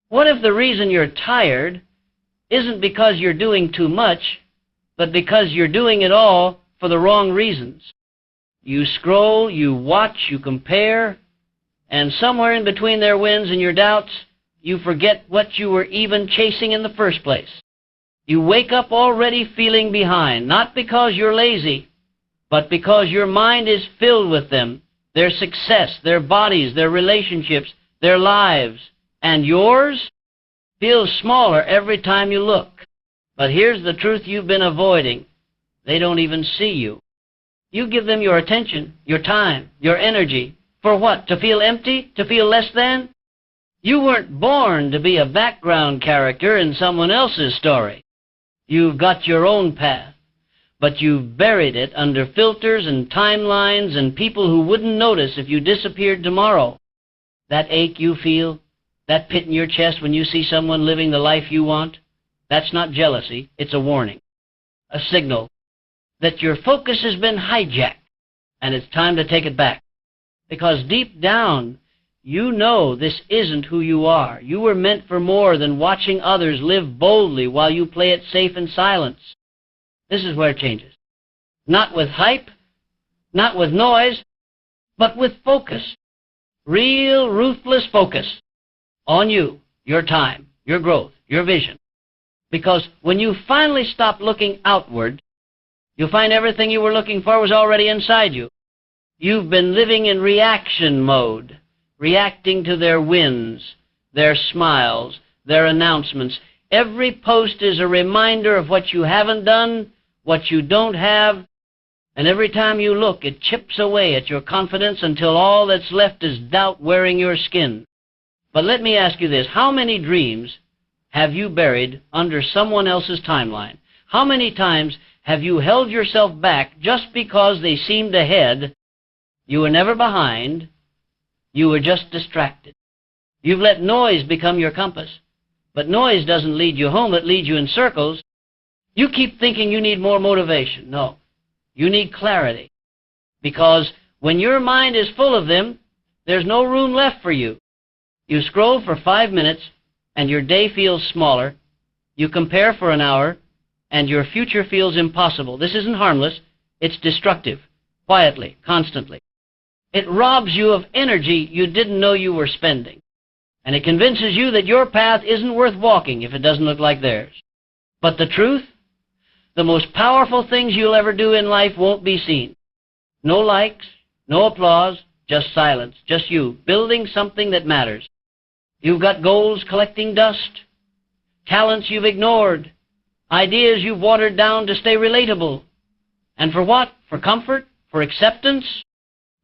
What if the reason you're tired isn't because you're doing too much, but because you're doing it all for the wrong reasons? You scroll, you watch, you compare, and somewhere in between their wins and your doubts, you forget what you were even chasing in the first place. You wake up already feeling behind, not because you're lazy, but because your mind is filled with them, their success, their bodies, their relationships, their lives, and yours feels smaller every time you look. But here's the truth you've been avoiding. They don't even see you. You give them your attention, your time, your energy. For what? To feel empty? To feel less than? You weren't born to be a background character in someone else's story. You've got your own path, but you've buried it under filters and timelines and people who wouldn't notice if you disappeared tomorrow. That ache you feel, that pit in your chest when you see someone living the life you want, that's not jealousy, it's a warning, a signal that your focus has been hijacked, and it's time to take it back. Because deep down, you know this isn't who you are. You were meant for more than watching others live boldly while you play it safe in silence. This is where it changes. Not with hype, not with noise, but with focus. Real, ruthless focus on you, your time, your growth, your vision. Because when you finally stop looking outward, you'll find everything you were looking for was already inside you. You've been living in reaction mode, reacting to their wins, their smiles, their announcements. Every post is a reminder of what you haven't done, what you don't have, and every time you look, it chips away at your confidence until all that's left is doubt wearing your skin. But let me ask you this, how many dreams have you buried under someone else's timeline? How many times have you held yourself back just because they seemed ahead? You were never behind. You were just distracted. You've let noise become your compass. But noise doesn't lead you home, it leads you in circles. You keep thinking you need more motivation. No, you need clarity. Because when your mind is full of them, there's no room left for you. You scroll for 5 minutes, and your day feels smaller. You compare for an hour, and your future feels impossible. This isn't harmless. It's destructive, quietly, constantly. It robs you of energy you didn't know you were spending. And it convinces you that your path isn't worth walking if it doesn't look like theirs. But the truth, the most powerful things you'll ever do in life won't be seen. No likes, no applause, just silence, just you, building something that matters. You've got goals collecting dust, talents you've ignored, ideas you've watered down to stay relatable. And for what? For comfort? For acceptance?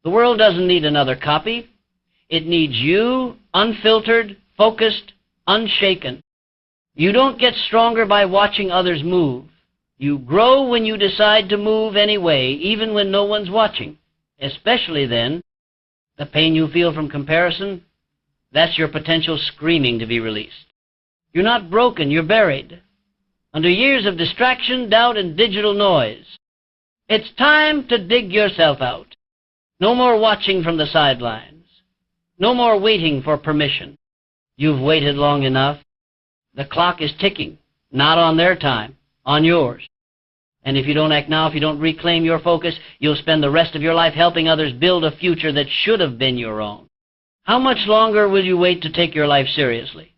The world doesn't need another copy. It needs you, unfiltered, focused, unshaken. You don't get stronger by watching others move. You grow when you decide to move anyway, even when no one's watching. Especially then, the pain you feel from comparison, that's your potential screaming to be released. You're not broken, you're buried under years of distraction, doubt, and digital noise. It's time to dig yourself out. No more watching from the sidelines. No more waiting for permission. You've waited long enough. The clock is ticking, not on their time, on yours. And if you don't act now, if you don't reclaim your focus, you'll spend the rest of your life helping others build a future that should have been your own. How much longer will you wait to take your life seriously?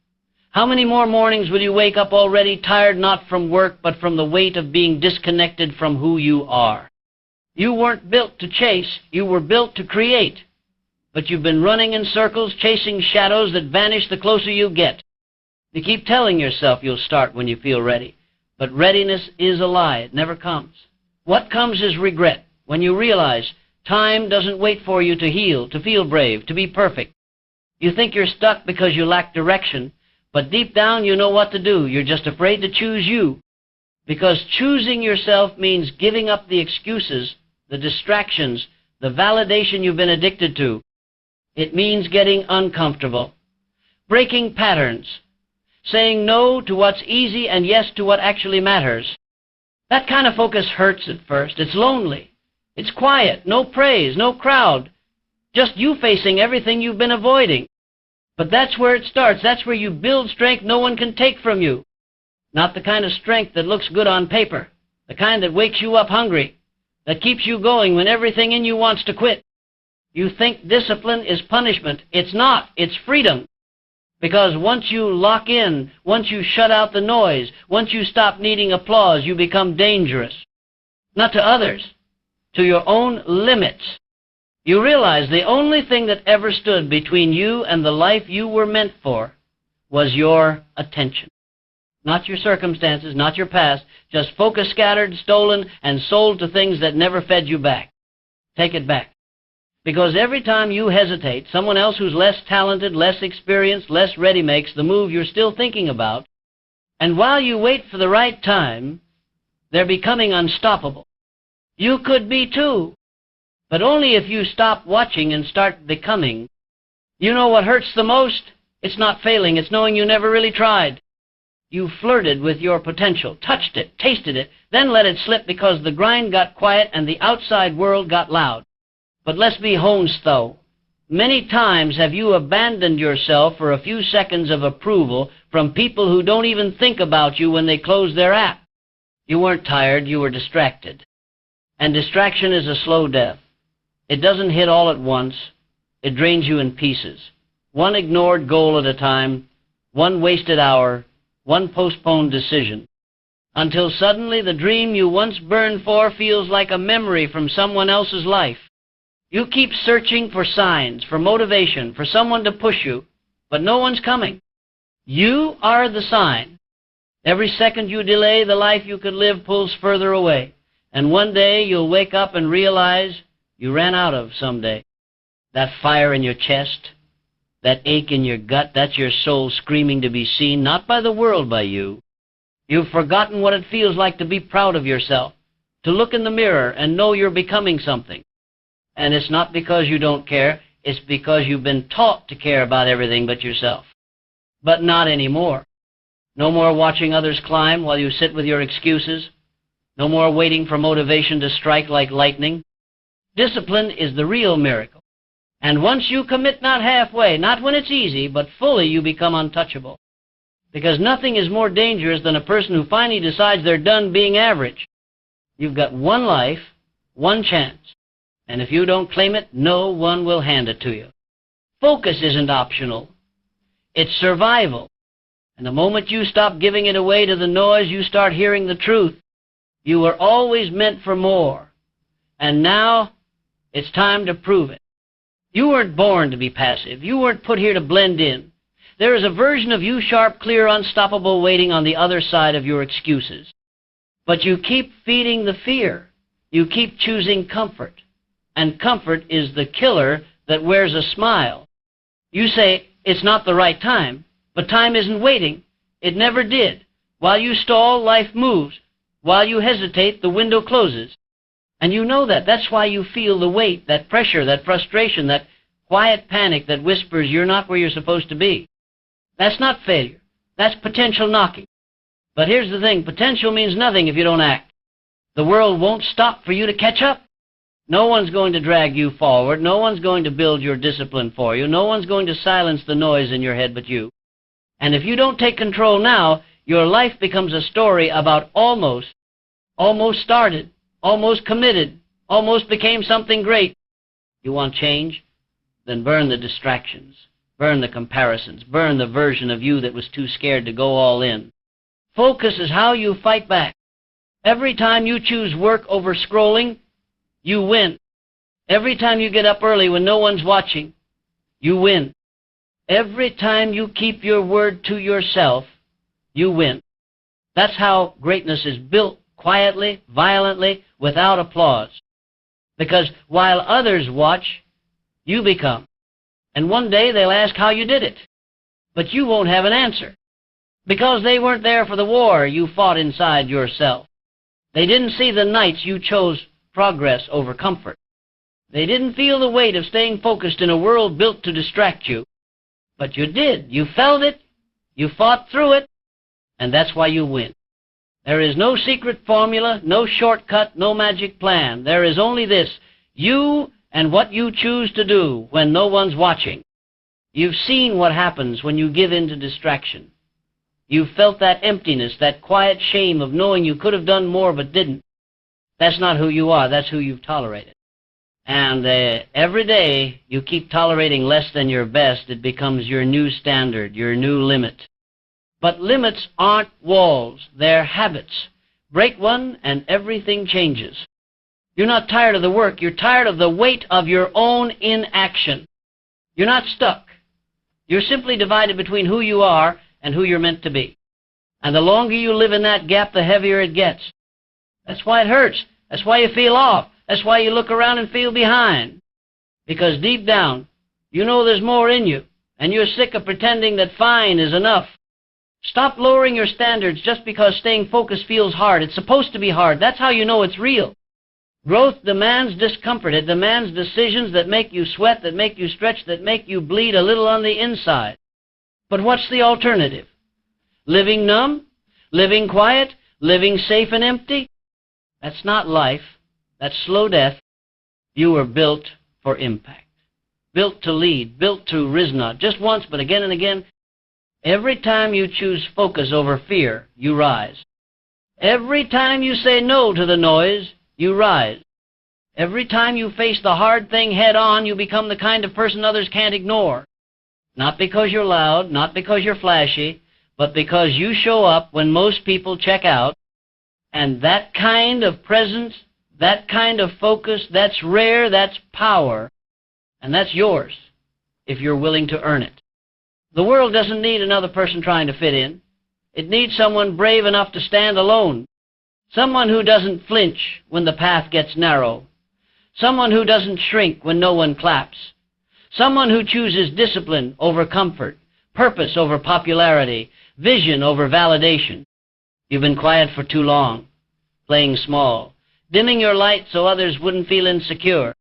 How many more mornings will you wake up already tired not from work, but from the weight of being disconnected from who you are? You weren't built to chase, you were built to create. But you've been running in circles, chasing shadows that vanish the closer you get. You keep telling yourself you'll start when you feel ready. But readiness is a lie. It never comes. What comes is regret, when you realize time doesn't wait for you to heal, to feel brave, to be perfect. You think you're stuck because you lack direction, but deep down you know what to do. You're just afraid to choose you. Because choosing yourself means giving up the excuses, the distractions, the validation you've been addicted to. It means getting uncomfortable, breaking patterns, saying no to what's easy and yes to what actually matters. That kind of focus hurts at first. It's lonely. It's quiet. No praise, no crowd. Just you facing everything you've been avoiding. But that's where it starts. That's where you build strength no one can take from you. Not the kind of strength that looks good on paper. The kind that wakes you up hungry. That keeps you going when everything in you wants to quit. You think discipline is punishment. It's not. It's freedom. Because once you lock in, once you shut out the noise, once you stop needing applause, you become dangerous. Not to others, to your own limits. You realize the only thing that ever stood between you and the life you were meant for was your attention. Not your circumstances, not your past, just focus scattered, stolen, and sold to things that never fed you back. Take it back. Because every time you hesitate, someone else who's less talented, less experienced, less ready makes the move you're still thinking about, and while you wait for the right time, they're becoming unstoppable. You could be too, but only if you stop watching and start becoming. You know what hurts the most? It's not failing, it's knowing you never really tried. You flirted with your potential, touched it, tasted it, then let it slip because the grind got quiet and the outside world got loud. But let's be honest, though. Many times have you abandoned yourself for a few seconds of approval from people who don't even think about you when they close their app. You weren't tired, you were distracted. And distraction is a slow death. It doesn't hit all at once. It drains you in pieces. One ignored goal at a time, one wasted hour, one postponed decision. Until suddenly the dream you once burned for feels like a memory from someone else's life. You keep searching for signs, for motivation, for someone to push you, but no one's coming. You are the sign. Every second you delay, the life you could live pulls further away. And one day you'll wake up and realize you ran out of someday. That fire in your chest, that ache in your gut, that's your soul screaming to be seen, not by the world, by you. You've forgotten what it feels like to be proud of yourself, to look in the mirror and know you're becoming something. And it's not because you don't care, it's because you've been taught to care about everything but yourself. But not anymore. No more watching others climb while you sit with your excuses. No more waiting for motivation to strike like lightning. Discipline is the real miracle. And once you commit not halfway, not when it's easy, but fully, you become untouchable. Because nothing is more dangerous than a person who finally decides they're done being average. You've got one life, one chance. And if you don't claim it, no one will hand it to you. Focus isn't optional. It's survival. And the moment you stop giving it away to the noise, you start hearing the truth. You were always meant for more. And now, it's time to prove it. You weren't born to be passive. You weren't put here to blend in. There is a version of you, sharp, clear, unstoppable, waiting on the other side of your excuses. But you keep feeding the fear. You keep choosing comfort. And comfort is the killer that wears a smile. You say, it's not the right time, but time isn't waiting. It never did. While you stall, life moves. While you hesitate, the window closes. And you know that. That's why you feel the weight, that pressure, that frustration, that quiet panic that whispers you're not where you're supposed to be. That's not failure. That's potential knocking. But here's the thing. Potential means nothing if you don't act. The world won't stop for you to catch up. No one's going to drag you forward. No one's going to build your discipline for you. No one's going to silence the noise in your head but you. And if you don't take control now, your life becomes a story about almost started, almost committed, almost became something great. You want change? Then burn the distractions. Burn the comparisons. Burn the version of you that was too scared to go all in. Focus is how you fight back. Every time you choose work over scrolling, you win. Every time you get up early when no one's watching, you win. Every time you keep your word to yourself, you win. That's how greatness is built, quietly, violently, without applause. Because while others watch, you become. And one day they'll ask how you did it. But you won't have an answer. Because they weren't there for the war you fought inside yourself. They didn't see the nights you chose progress over comfort. They didn't feel the weight of staying focused in a world built to distract you. But you did. You felt it. You fought through it. And that's why you win. There is no secret formula, no shortcut, no magic plan. There is only this: you and what you choose to do when no one's watching. You've seen what happens when you give in to distraction. You've felt that emptiness, that quiet shame of knowing you could have done more but didn't. That's not who you are. That's who you've tolerated. And every day you keep tolerating less than your best, it becomes your new standard, your new limit. But limits aren't walls. They're habits. Break one and everything changes. You're not tired of the work. You're tired of the weight of your own inaction. You're not stuck. You're simply divided between who you are and who you're meant to be. And the longer you live in that gap, the heavier it gets. That's why it hurts. That's why you feel off. That's why you look around and feel behind. Because deep down, you know there's more in you, and you're sick of pretending that fine is enough. Stop lowering your standards just because staying focused feels hard. It's supposed to be hard. That's how you know it's real. Growth demands discomfort. It demands decisions that make you sweat, that make you stretch, that make you bleed a little on the inside. But what's the alternative? Living numb? Living quiet? Living safe and empty? That's not life. That's slow death. You were built for impact. Built to lead. Built to rise not. Just once, but again and again. Every time you choose focus over fear, you rise. Every time you say no to the noise, you rise. Every time you face the hard thing head on, you become the kind of person others can't ignore. Not because you're loud, not because you're flashy, but because you show up when most people check out. And that kind of presence, that kind of focus, that's rare, that's power. And that's yours, if you're willing to earn it. The world doesn't need another person trying to fit in. It needs someone brave enough to stand alone. Someone who doesn't flinch when the path gets narrow. Someone who doesn't shrink when no one claps. Someone who chooses discipline over comfort, purpose over popularity, vision over validation. You've been quiet for too long, playing small, dimming your light so others wouldn't feel insecure.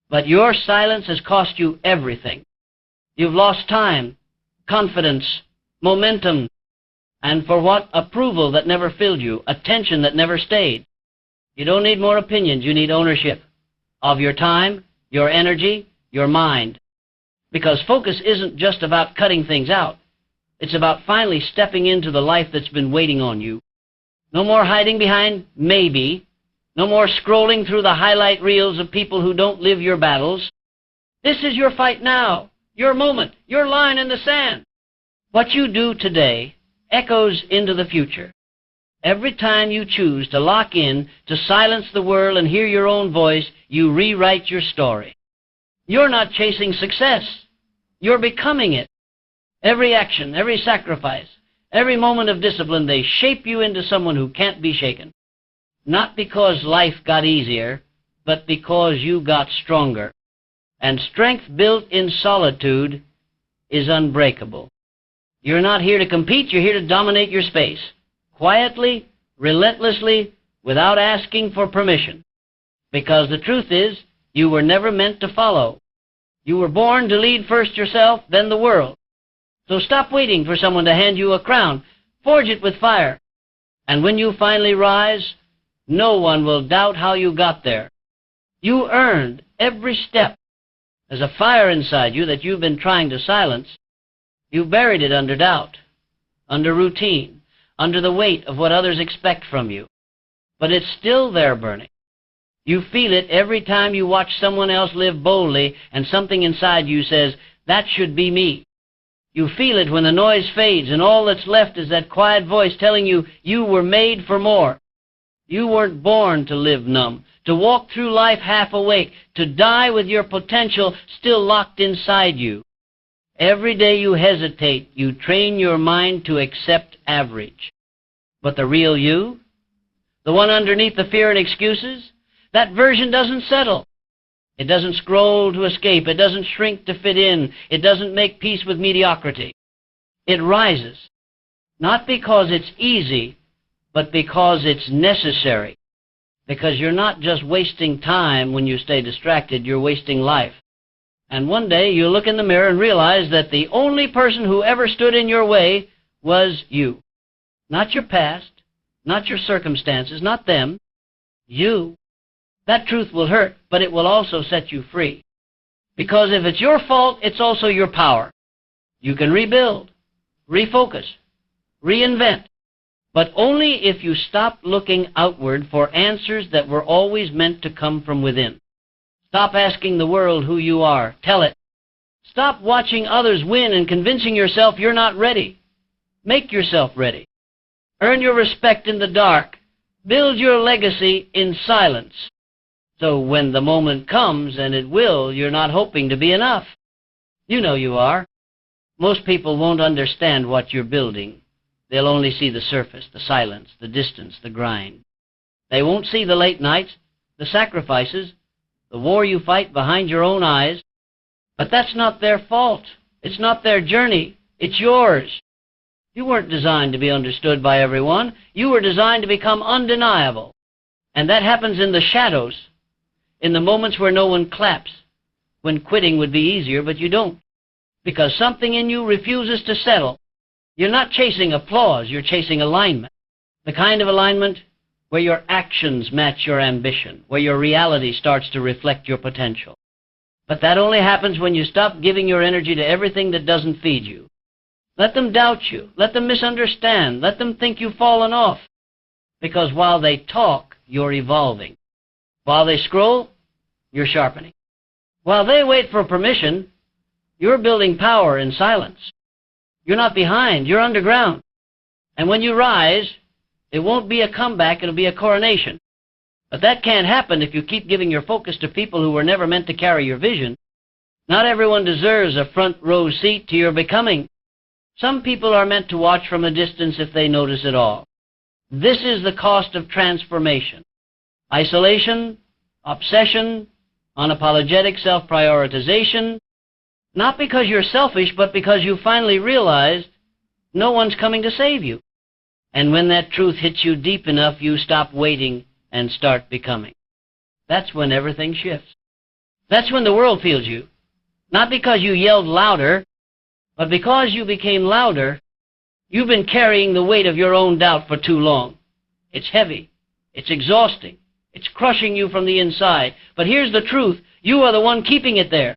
But your silence has cost you everything. You've lost time, confidence, momentum, and for what? Approval that never filled you, attention that never stayed. You don't need more opinions, you need ownership of your time, your energy, your mind. Because focus isn't just about cutting things out. It's about finally stepping into the life that's been waiting on you. No more hiding behind maybe. No more scrolling through the highlight reels of people who don't live your battles. This is your fight now, your moment, your line in the sand. What you do today echoes into the future. Every time you choose to lock in, to silence the world and hear your own voice, you rewrite your story. You're not chasing success. You're becoming it. Every action, every sacrifice, every moment of discipline, they shape you into someone who can't be shaken. Not because life got easier, but because you got stronger. And strength built in solitude is unbreakable. You're not here to compete, you're here to dominate your space. Quietly, relentlessly, without asking for permission. Because the truth is, you were never meant to follow. You were born to lead first yourself, then the world. So stop waiting for someone to hand you a crown. Forge it with fire. And when you finally rise, no one will doubt how you got there. You earned every step. There's a fire inside you that you've been trying to silence. You buried it under doubt, under routine, under the weight of what others expect from you. But it's still there burning. You feel it every time you watch someone else live boldly and something inside you says, that should be me. You feel it when the noise fades and all that's left is that quiet voice telling you you were made for more. You weren't born to live numb, to walk through life half awake, to die with your potential still locked inside you. Every day you hesitate, you train your mind to accept average. But the real you, the one underneath the fear and excuses, that version doesn't settle. It doesn't scroll to escape. It doesn't shrink to fit in. It doesn't make peace with mediocrity. It rises, not because it's easy, but because it's necessary. Because you're not just wasting time when you stay distracted, you're wasting life. And one day you'll look in the mirror and realize that the only person who ever stood in your way was you. Not your past, not your circumstances, not them. You. That truth will hurt, but it will also set you free. Because if it's your fault, it's also your power. You can rebuild, refocus, reinvent, but only if you stop looking outward for answers that were always meant to come from within. Stop asking the world who you are. Tell it. Stop watching others win and convincing yourself you're not ready. Make yourself ready. Earn your respect in the dark. Build your legacy in silence. So when the moment comes, and it will, you're not hoping to be enough. You know you are. Most people won't understand what you're building. They'll only see the surface, the silence, the distance, the grind. They won't see the late nights, the sacrifices, the war you fight behind your own eyes. But that's not their fault. It's not their journey. It's yours. You weren't designed to be understood by everyone. You were designed to become undeniable. And that happens in the shadows, in the moments where no one claps, when quitting would be easier, but you don't, because something in you refuses to settle. You're not chasing applause, you're chasing alignment. The kind of alignment where your actions match your ambition, where your reality starts to reflect your potential. But that only happens when you stop giving your energy to everything that doesn't feed you. Let them doubt you. Let them misunderstand. Let them think you've fallen off. Because while they talk, you're evolving. While they scroll, you're sharpening. While they wait for permission, you're building power in silence. You're not behind. You're underground. And when you rise, it won't be a comeback. It'll be a coronation. But that can't happen if you keep giving your focus to people who were never meant to carry your vision. Not everyone deserves a front row seat to your becoming. Some people are meant to watch from a distance if they notice at all. This is the cost of transformation. Isolation, obsession, unapologetic self-prioritization, not because you're selfish, but because you finally realized no one's coming to save you. And when that truth hits you deep enough, you stop waiting and start becoming. That's when everything shifts. That's when the world feels you. Not because you yelled louder, but because you became louder. You've been carrying the weight of your own doubt for too long. It's heavy. It's exhausting. It's crushing you from the inside. But here's the truth. You are the one keeping it there.